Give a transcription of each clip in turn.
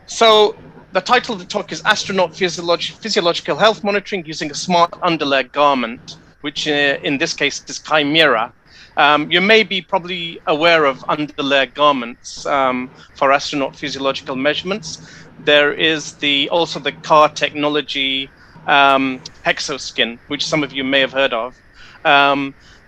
So the title of the talk is Astronaut Physiological Health Monitoring Using a Smart Underlayer Garment, which in this case is Kymira. You may be probably aware of underlayer garments for astronaut physiological measurements. There is also the Gilkar Technology hexoskin, which some of you may have heard of.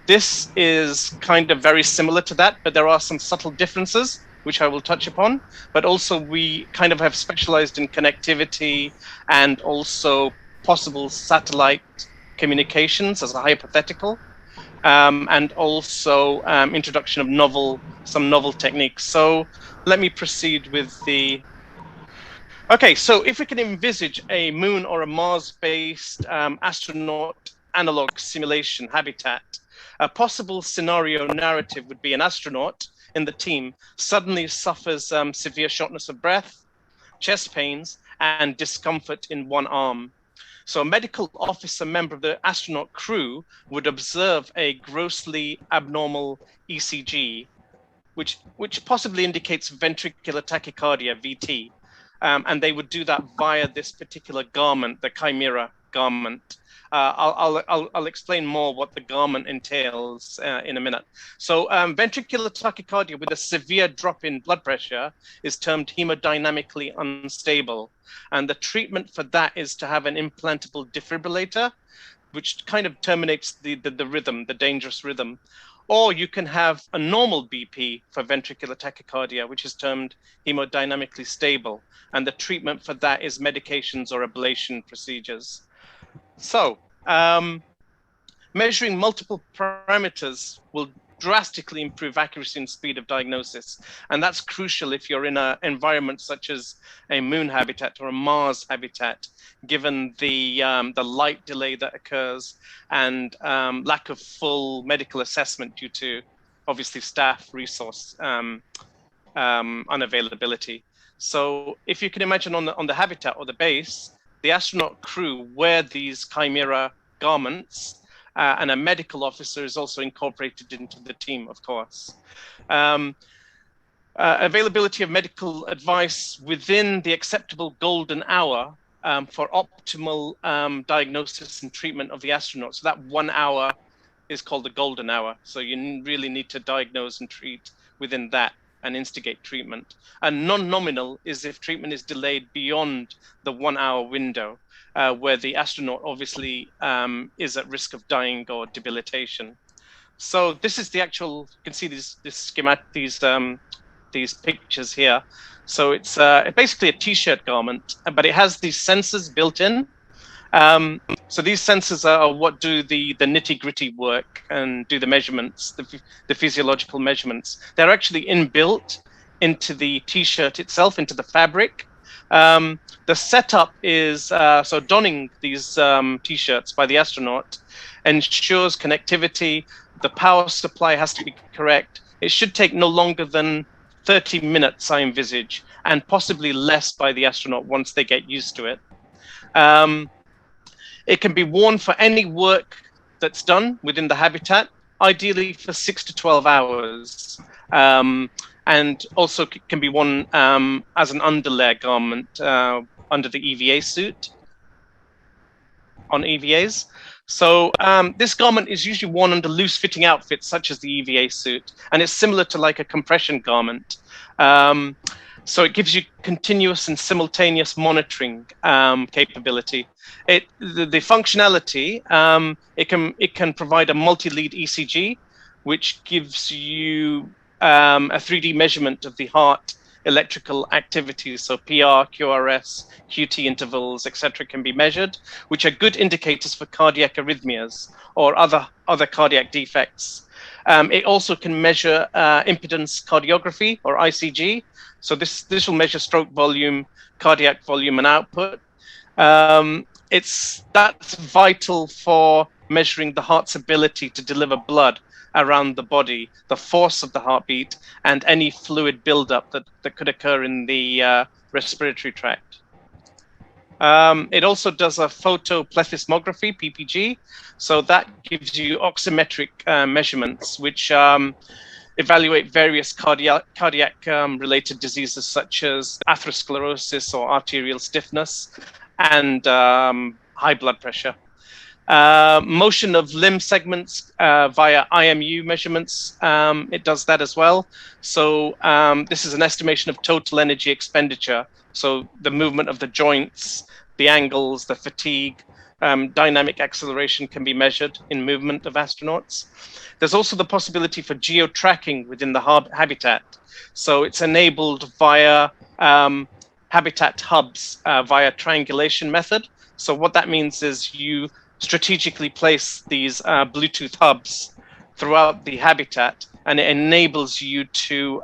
This is kind of very similar to that, but there are some subtle differences, which I will touch upon. But also we kind of have specialized in connectivity and also possible satellite communications as a hypothetical. And also introduction of some novel techniques. So let me proceed with the. Okay, so if we can envisage a Moon or a Mars-based astronaut analog simulation habitat, a possible scenario narrative would be an astronaut in the team suddenly suffers severe shortness of breath, chest pains, and discomfort in one arm. So a medical officer member of the astronaut crew would observe a grossly abnormal ECG, which possibly indicates ventricular tachycardia, VT. And they would do that via this particular garment, the Kymira garment. I'll explain more what the garment entails in a minute. So ventricular tachycardia with a severe drop in blood pressure is termed hemodynamically unstable. And the treatment for that is to have an implantable defibrillator, which kind of terminates the rhythm, the dangerous rhythm. Or you can have a normal BP for ventricular tachycardia, which is termed hemodynamically stable. And the treatment for that is medications or ablation procedures. So measuring multiple parameters will drastically improve accuracy and speed of diagnosis. And that's crucial if you're in an environment such as a Moon habitat or a Mars habitat, given the light delay that occurs and lack of full medical assessment due to, obviously, staff resource unavailability. So if you can imagine on the habitat or the base, the astronaut crew wear these Kymira garments, and a medical officer is also incorporated into the team, of course. Availability of medical advice within the acceptable golden hour for optimal diagnosis and treatment of the astronaut. So that 1 hour is called the golden hour. So you really need to diagnose and treat within that and instigate treatment. And non-nominal is if treatment is delayed beyond the 1 hour window, where the astronaut obviously is at risk of dying or debilitation. So this is the actual, you can see this schematic, these pictures here. So it's basically a t-shirt garment, but it has these sensors built in. So these sensors are what do the nitty-gritty work and do the measurements, the physiological measurements. They're actually inbuilt into the t-shirt itself, into the fabric. The setup is, so donning these t-shirts by the astronaut ensures connectivity. The power supply has to be correct. It should take no longer than 30 minutes, I envisage, and possibly less by the astronaut once they get used to it. It can be worn for any work that's done within the habitat, ideally for 6 to 12 hours. And also can be worn as an underlayer garment under the EVA suit, on EVAs. So this garment is usually worn under loose-fitting outfits, such as the EVA suit, and it's similar to like a compression garment. So it gives you continuous and simultaneous monitoring capability. The functionality, it can provide a multi-lead ECG, which gives you a 3D measurement of the heart electrical activities. So PR, QRS, QT intervals, etc., can be measured, which are good indicators for cardiac arrhythmias or other cardiac defects. It also can measure impedance cardiography or ICG. So this will measure stroke volume, cardiac volume, and output. That's vital for measuring the heart's ability to deliver blood around the body, the force of the heartbeat, and any fluid buildup that could occur in the respiratory tract. It also does a photoplethysmography, PPG. So that gives you oximetric measurements, which evaluate various cardiac related diseases such as atherosclerosis or arterial stiffness and high blood pressure. Motion of limb segments via IMU measurements, it does that as well. So this is an estimation of total energy expenditure. So the movement of the joints, the angles, the fatigue, dynamic acceleration can be measured in movement of astronauts. There's also the possibility for geo-tracking within the habitat. So it's enabled via habitat hubs via triangulation method. So what that means is you strategically place these Bluetooth hubs throughout the habitat, and it enables you to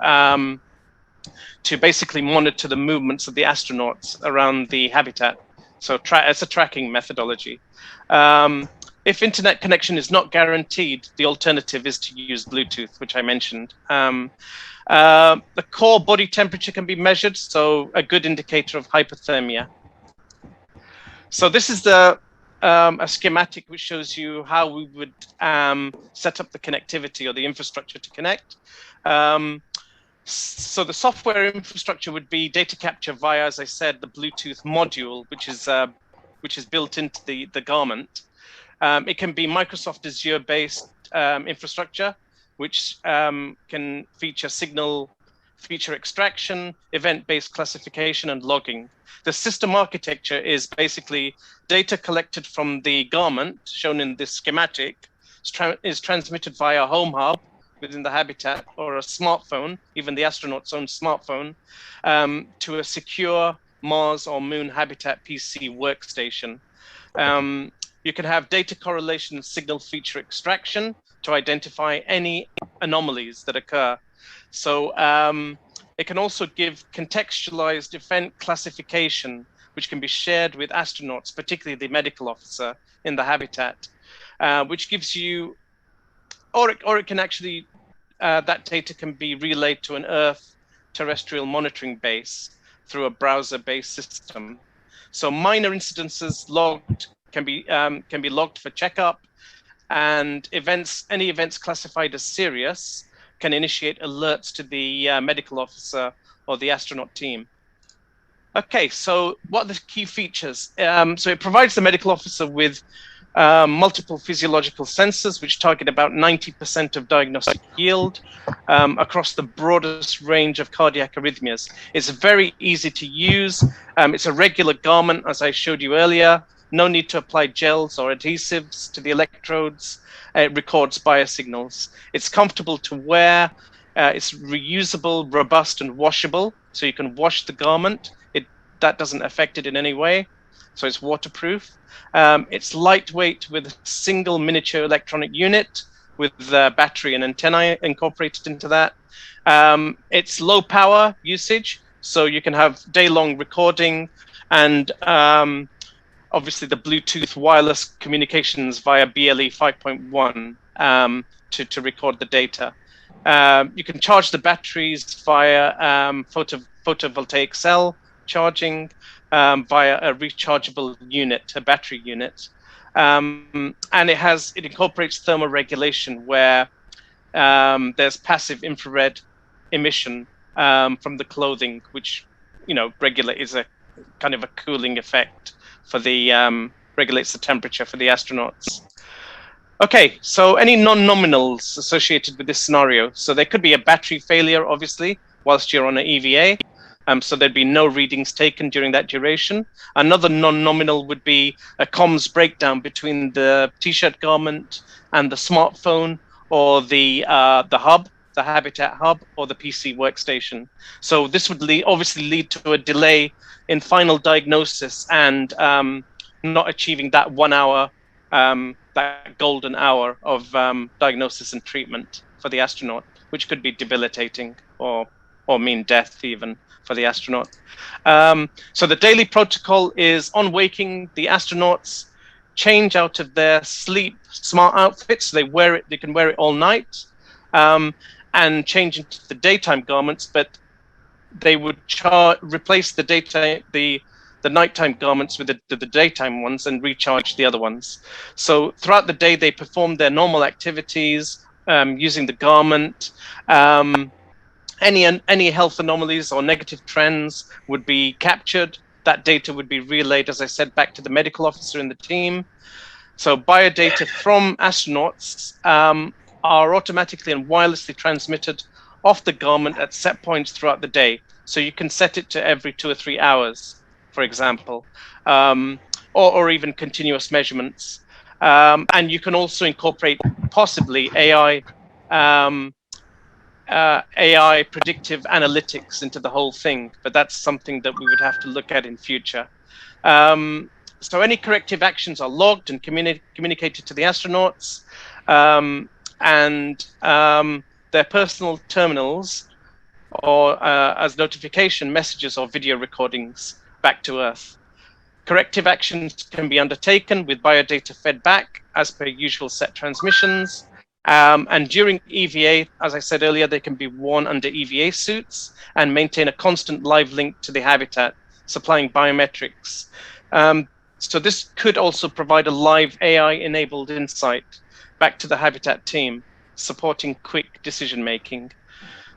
basically monitor the movements of the astronauts around the habitat. So it's a tracking methodology. If internet connection is not guaranteed, the alternative is to use Bluetooth, which I mentioned. The core body temperature can be measured, so a good indicator of hypothermia. So this is a schematic which shows you how we would set up the connectivity or the infrastructure to connect. So the software infrastructure would be data capture via, as I said, the Bluetooth module, which is built into the garment. It can be Microsoft Azure-based infrastructure, which can feature signal feature extraction, event-based classification, and logging. The system architecture is basically data collected from the garment, shown in this schematic, is transmitted via a home hub within the habitat or a smartphone, even the astronaut's own smartphone, to a secure Mars or Moon habitat PC workstation. You can have data correlation and signal feature extraction to identify any anomalies that occur. So it can also give contextualized event classification, which can be shared with astronauts, particularly the medical officer in the habitat, which gives you, or it can actually, that data can be relayed to an Earth terrestrial monitoring base through a browser-based system. So minor incidences logged can be logged for checkup, and any events classified as serious can initiate alerts to the medical officer or the astronaut team. Okay, so what are the key features? So it provides the medical officer with multiple physiological sensors, which target about 90% of diagnostic yield across the broadest range of cardiac arrhythmias. It's very easy to use. It's a regular garment, as I showed you earlier. No need to apply gels or adhesives to the electrodes. It records biosignals. It's comfortable to wear. It's reusable, robust, and washable. So you can wash the garment. That doesn't affect it in any way. So it's waterproof. It's lightweight with a single miniature electronic unit with battery and antennae incorporated into that. It's low power usage, so you can have day-long recording and obviously the Bluetooth wireless communications via BLE 5.1 to record the data. You can charge the batteries via photovoltaic cell charging via a rechargeable unit, a battery unit. And it incorporates thermoregulation where there's passive infrared emission from the clothing, which, is a kind of a cooling effect for the, regulates the temperature for the astronauts. Okay, so any non-nominals associated with this scenario? So there could be a battery failure, obviously, whilst you're on an EVA. So there'd be no readings taken during that duration. Another non-nominal would be a comms breakdown between the T-shirt garment and the smartphone, or the hub, the habitat hub, or the PC workstation. So this would obviously lead to a delay in final diagnosis and not achieving that 1 hour, that golden hour of diagnosis and treatment for the astronaut, which could be debilitating or mean death even for the astronaut. So the daily protocol is, on waking, the astronauts change out of their sleep smart outfits. So they can wear it all night, and change into the daytime garments, but they would replace the nighttime garments with the daytime ones and recharge the other ones. So throughout the day, they perform their normal activities, using the garment. Any health anomalies or negative trends would be captured. That data would be relayed, as I said, back to the medical officer in the team. So biodata from astronauts are automatically and wirelessly transmitted off the garment at set points throughout the day. So you can set it to every 2 or 3 hours, for example, or even continuous measurements. And you can also incorporate possibly AI predictive analytics into the whole thing, but that's something that we would have to look at in future. So any corrective actions are logged and communicated to the astronauts, and their personal terminals, or as notification messages or video recordings back to Earth. Corrective actions can be undertaken with biodata fed back as per usual set transmissions. And during EVA, as I said earlier, they can be worn under EVA suits and maintain a constant live link to the habitat, supplying biometrics. So this could also provide a live AI-enabled insight back to the habitat team, supporting quick decision-making.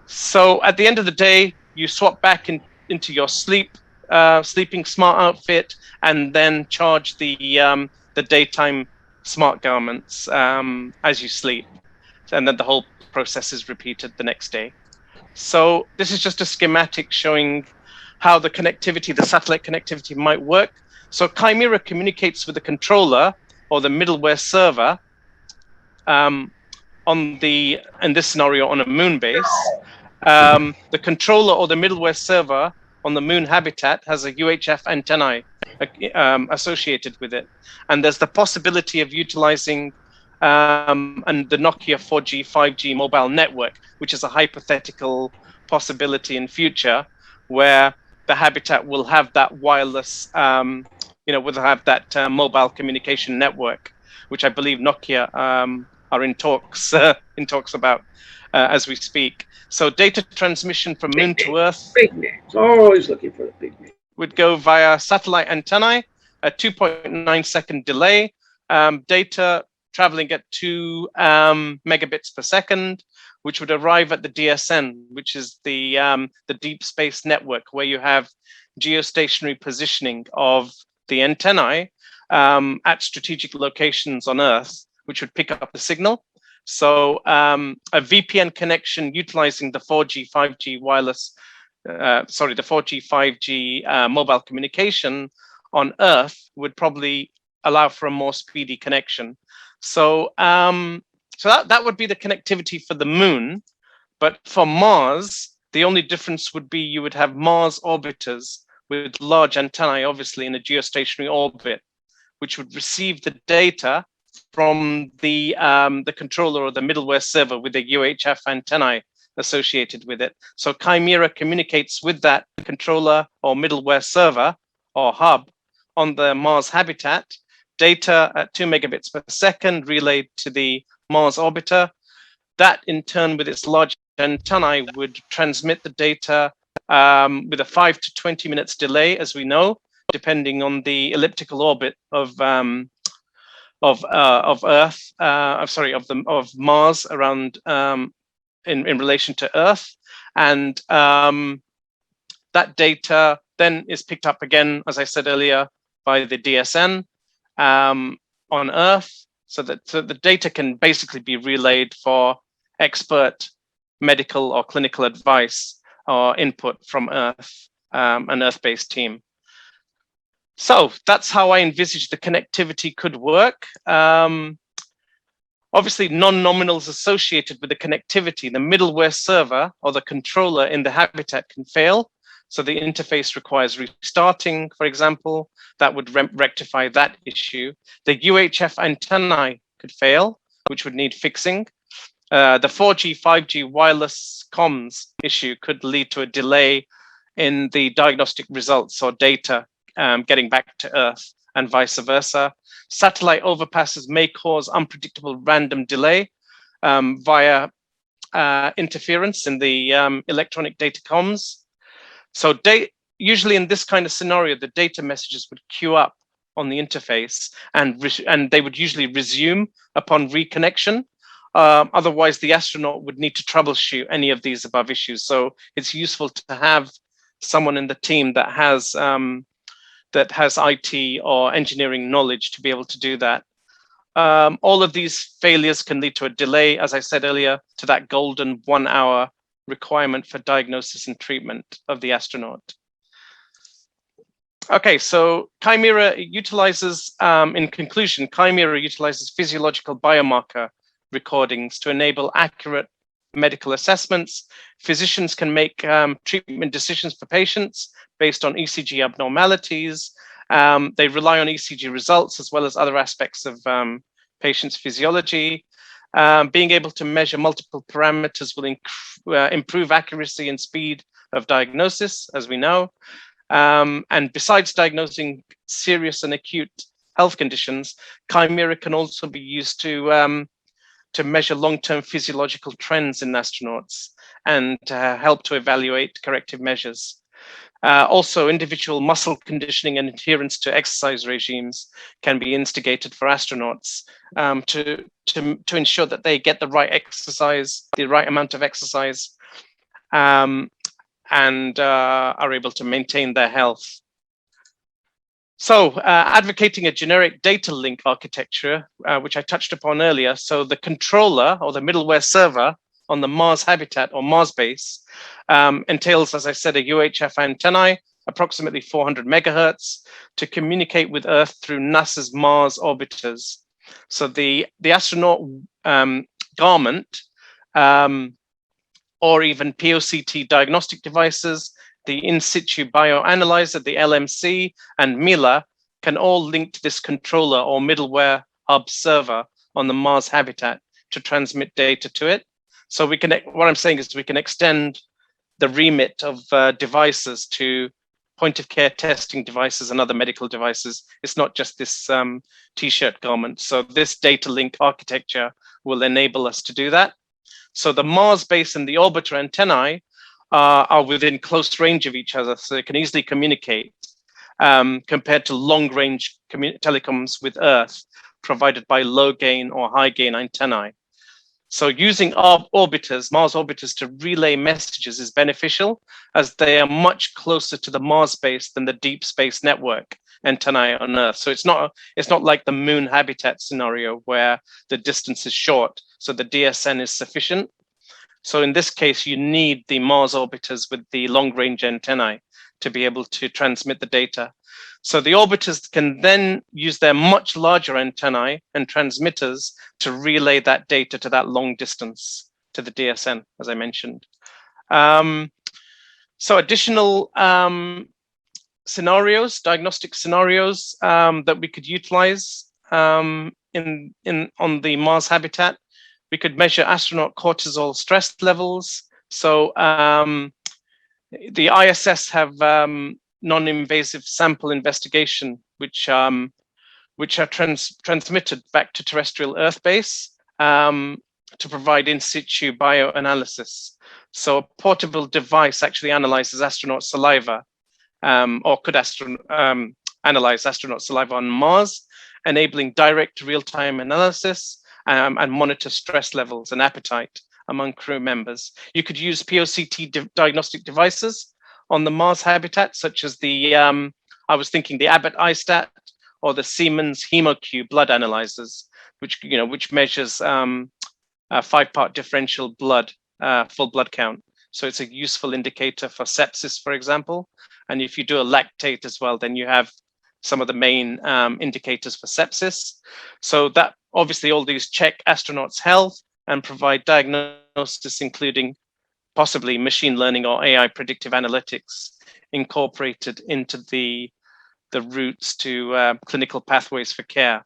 So at the end of the day, you swap back into your sleeping smart outfit, and then charge the daytime smart garments as you sleep. And then the whole process is repeated the next day. So this is just a schematic showing how the connectivity, the satellite connectivity might work. So Kymira communicates with the controller or the middleware server in this scenario, on a moon base. The controller or the middleware server on the moon habitat has a UHF antennae associated with it. And there's the possibility of utilizing and the Nokia 4G, 5G mobile network, which is a hypothetical possibility in future, where the habitat will have that wireless, will have that mobile communication network, which I believe Nokia are in talks about as we speak. So data transmission from moon to Earth. Big names, always looking for the big names. Would go via satellite antennae, a 2.9 second delay, data traveling at 2 megabits per second, which would arrive at the DSN, which is the deep space network, where you have geostationary positioning of the antennae at strategic locations on Earth, which would pick up the signal. So a VPN connection utilizing the 4G, 5G wireless, the 4G, 5G mobile communication on Earth would probably allow for a more speedy connection. So that would be the connectivity for the moon. But for Mars, the only difference would be you would have Mars orbiters with large antennae, obviously in a geostationary orbit, which would receive the data from the controller or the middleware server with the UHF antennae associated with it. So Kymira communicates with that controller or middleware server or hub on the Mars habitat, data at 2 megabits per second relayed to the Mars orbiter. That in turn, with its large antennae, would transmit the data with a 5 to 20 minutes delay, as we know, depending on the elliptical orbit of Earth, of Mars around in relation to Earth, and that data then is picked up again, as I said earlier, by the DSN on Earth, so that the data can basically be relayed for expert medical or clinical advice or input from Earth, an Earth-based team. So that's how I envisage the connectivity could work. Obviously, non-nominals associated with the connectivity, the middleware server or the controller in the habitat can fail. So the interface requires restarting, for example. That would rectify that issue. The UHF antennae could fail, which would need fixing. The 4G, 5G wireless comms issue could lead to a delay in the diagnostic results or data getting back to Earth, and vice versa. Satellite overpasses may cause unpredictable random delay via interference in the electronic data comms. So usually in this kind of scenario, the data messages would queue up on the interface, and they would usually resume upon reconnection. Otherwise, the astronaut would need to troubleshoot any of these above issues. So it's useful to have someone in the team that has IT or engineering knowledge to be able to do that. All of these failures can lead to a delay, as I said earlier, to that golden 1 hour requirement for diagnosis and treatment of the astronaut. Okay, so Kymira utilizes, in conclusion, Kymira utilizes physiological biomarker recordings to enable accurate medical assessments. Physicians can make treatment decisions for patients based on ECG abnormalities. They rely on ECG results as well as other aspects of patient's physiology. Being able to measure multiple parameters will improve accuracy and speed of diagnosis, as we know. And besides diagnosing serious and acute health conditions, Kymira can also be used to measure long-term physiological trends in astronauts and help to evaluate corrective measures. Also, individual muscle conditioning and adherence to exercise regimes can be instigated for astronauts to ensure that they get the right exercise, the right amount of exercise, and are able to maintain their health. So advocating a generic data link architecture, which I touched upon earlier. So the controller or the middleware server on the Mars habitat or Mars base entails, as I said, a UHF antennae, approximately 400 megahertz, to communicate with Earth through NASA's Mars orbiters. So the astronaut garment, or even POCT diagnostic devices, the in situ bioanalyzer, the LMC, and Mila can all link to this controller or middleware hub server on the Mars habitat to transmit data to it. So we can, what I'm saying is we can extend the remit of devices to point of care testing devices and other medical devices. It's not just this t-shirt garment. So this data link architecture will enable us to do that. So the Mars base and the orbiter antennae are within close range of each other, so they can easily communicate compared to long-range telecoms with Earth provided by low-gain or high-gain antennae. So using our orbiters, Mars orbiters, to relay messages is beneficial, as they are much closer to the Mars base than the deep space network antennae on Earth. So it's not like the moon habitat scenario where the distance is short, so the DSN is sufficient. So in this case, you need the Mars orbiters with the long-range antennae to be able to transmit the data. So the orbiters can then use their much larger antennae and transmitters to relay that data to that long distance to the DSN, as I mentioned. So additional scenarios, diagnostic scenarios that we could utilize on the Mars habitat. We could measure astronaut cortisol stress levels. So the ISS have non-invasive sample investigation, which are transmitted back to terrestrial Earth base to provide in situ bioanalysis. So a portable device actually analyzes astronaut saliva, or could analyze astronaut saliva on Mars, enabling direct real-time analysis and monitor stress levels and appetite among crew members. You could use POCT diagnostic devices on the Mars habitat, such as the, I was thinking the Abbott iStat or the Siemens HemoQ blood analyzers, which measures a 5-part differential blood, full blood count. So it's a useful indicator for sepsis, for example. And if you do a lactate as well, then you have some of the main indicators for sepsis. So that obviously all these check astronauts' health and provide diagnosis, including possibly machine learning or AI predictive analytics incorporated into the routes to clinical pathways for care.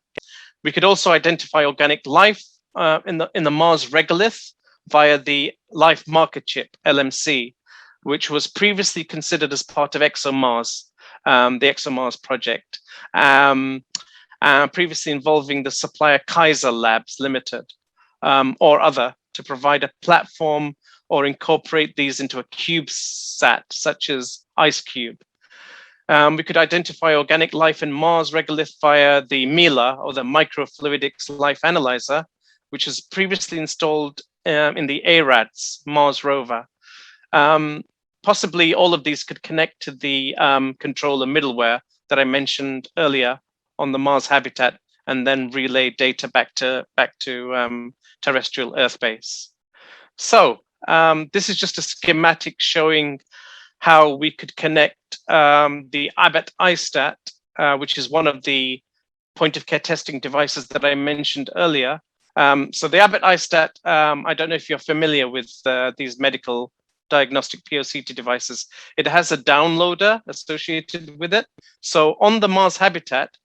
We could also identify organic life in the Mars regolith via the life marker chip, LMC, which was previously considered as part of ExoMars, the ExoMars project, previously involving the supplier Kaiser Labs Limited or other, to provide a platform or incorporate these into a CubeSat, such as IceCube. We could identify organic life in Mars regolith via the MILA, or the Microfluidics Life Analyzer, which was previously installed in the ARADS Mars rover. Possibly all of these could connect to the controller middleware that I mentioned earlier on the Mars habitat, and then relay data back to terrestrial Earth base. So this is just a schematic showing how we could connect the Abbott iStat, which is one of the point of care testing devices that I mentioned earlier. So the Abbott iStat, I don't know if you're familiar with these medical diagnostic POCT devices. It has a downloader associated with it. So on the Mars habitat,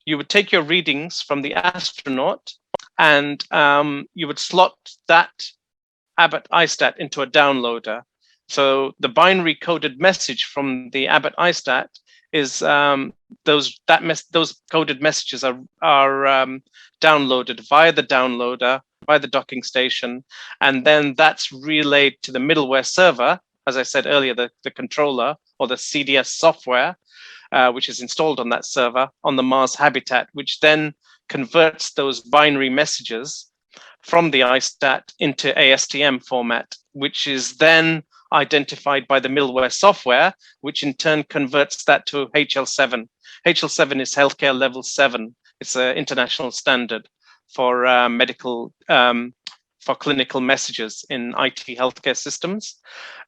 you would take your readings from the Astronaut, and you would slot that Abbott iStat into a downloader. So the binary coded message from the Abbott iStat is those coded messages are downloaded via the downloader, by the docking station, and then that's relayed to the middleware server, as I said earlier, the controller or the CDS software, which is installed on that server on the Mars habitat, which then converts those binary messages from the iStat into ASTM format, which is then identified by the middleware software, which in turn converts that to HL7. HL7 is healthcare level 7. It's an international standard for medical, for clinical messages in IT healthcare systems.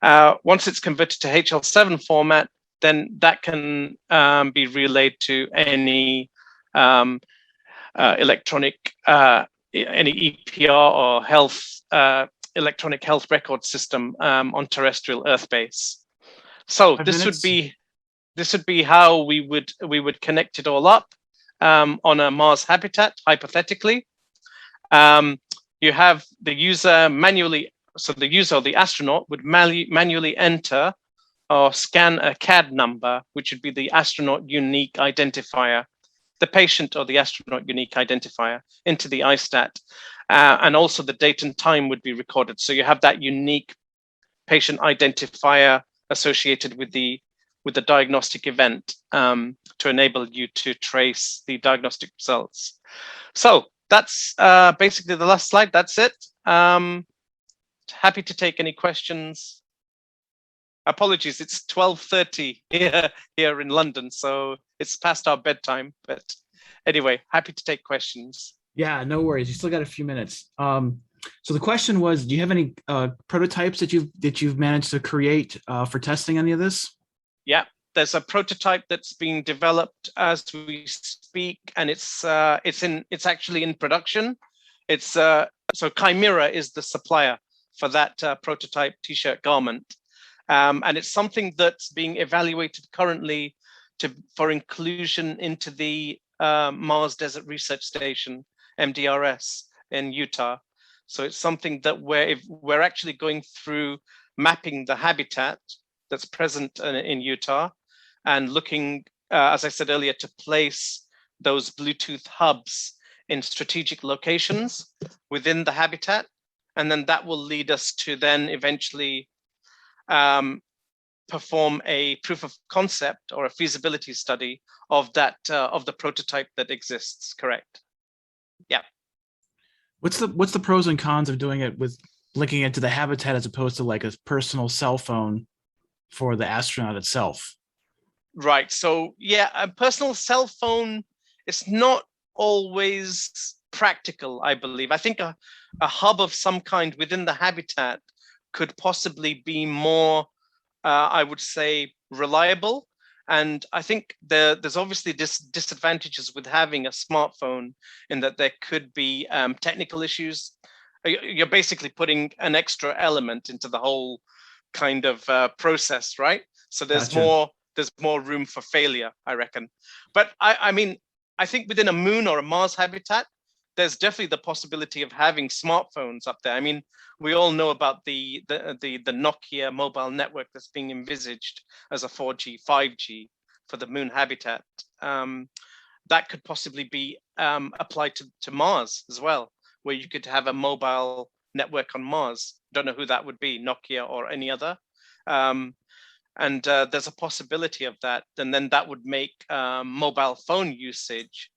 Once it's converted to HL7 format, then that can be relayed to any electronic, any EPR or health electronic health record system on terrestrial Earth base. So this would be how we would connect it all up on a Mars habitat, hypothetically. You have the user manually, so the user or the astronaut would manually enter or scan a CAD number, which would be the astronaut unique identifier, the patient or the astronaut unique identifier, into the iStat. And also the date and time would be recorded. So you have that unique patient identifier associated with the diagnostic event to enable you to trace the diagnostic results. So that's basically the last slide. That's it. Happy to take any questions. Apologies, it's 12:30 here in London, so it's past our bedtime. But anyway, happy to take questions. Yeah, no worries. You still got a few minutes. So the question was, do you have any prototypes that you've managed to create for testing any of this? Yeah, there's a prototype that's being developed as we speak, and it's actually in production. It's so Kymira is the supplier for that prototype T-shirt garment, and it's something that's being evaluated currently for inclusion into the Mars Desert Research Station, MDRS, in Utah. So it's something that we're actually going through mapping the habitat that's present in Utah and looking, as I said earlier, to place those Bluetooth hubs in strategic locations within the habitat. And then that will lead us to then eventually perform a proof of concept or a feasibility study of that of the prototype that exists. Correct. Yeah. What's the pros and cons of doing it with linking it to the habitat as opposed to like a personal cell phone for the astronaut itself? Right. So yeah, a personal cell phone is not always practical, I believe. I think a hub of some kind within the habitat could possibly be more, I would say, reliable. And I think there's obviously disadvantages with having a smartphone in that there could be technical issues. You're basically putting an extra element into the whole kind of process, right? So there's more room for failure, I reckon. But I mean, I think within a moon or a Mars habitat, there's definitely the possibility of having smartphones up there. I mean, we all know about the Nokia mobile network that's being envisaged as a 4G, 5G for the moon habitat. That could possibly be applied to Mars as well, where you could have a mobile network on Mars. Don't know who that would be, Nokia or any other. And there's a possibility of that. And then that would make mobile phone usage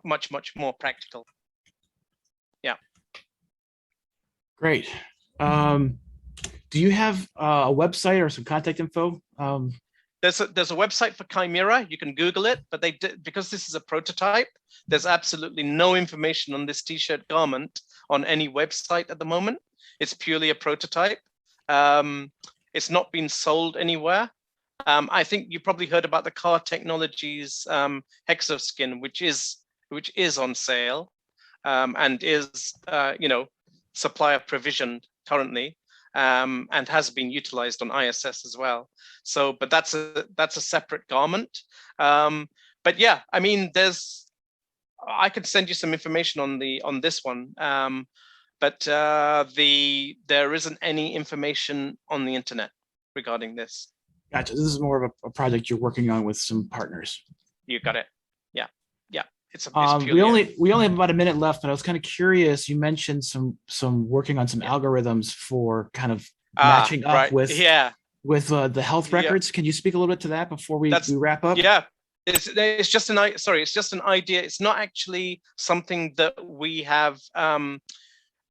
much more practical. Yeah. Great. Do you have a website or some contact info? There's a website for Kymira. You can Google it, but they did, because this is a prototype, there's absolutely no information on this t-shirt garment on any website at the moment. It's purely a prototype. It's not been sold anywhere. I think you probably heard about the Car Technologies Hexoskin, which is on sale and is supplier provisioned currently. And has been utilized on ISS as well. So, but that's a separate garment. But yeah, I mean, I could send you some information on this one, but there isn't any information on the internet regarding this. Gotcha. This is more of a project you're working on with some partners. You got it. Yeah, yeah. It's we only have about a minute left, but I was kind of curious. You mentioned some working on some algorithms for kind of matching up with the health records. Can you speak a little bit to that before we wrap up? Yeah, it's just an idea. It's not actually something that we have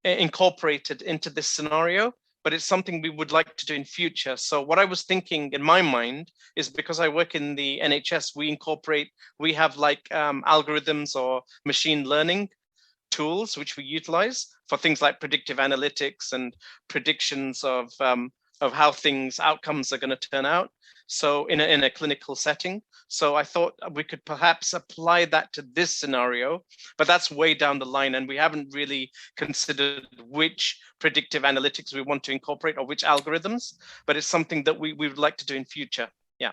incorporated into this scenario, but it's something we would like to do in future. So what I was thinking in my mind is, because I work in the NHS, we have like algorithms or machine learning tools which we utilize for things like predictive analytics and predictions of how outcomes are going to turn out. So in a clinical setting. So I thought we could perhaps apply that to this scenario, but that's way down the line, and we haven't really considered which predictive analytics we want to incorporate or which algorithms, but it's something that we would like to do in future. Yeah.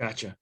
Gotcha.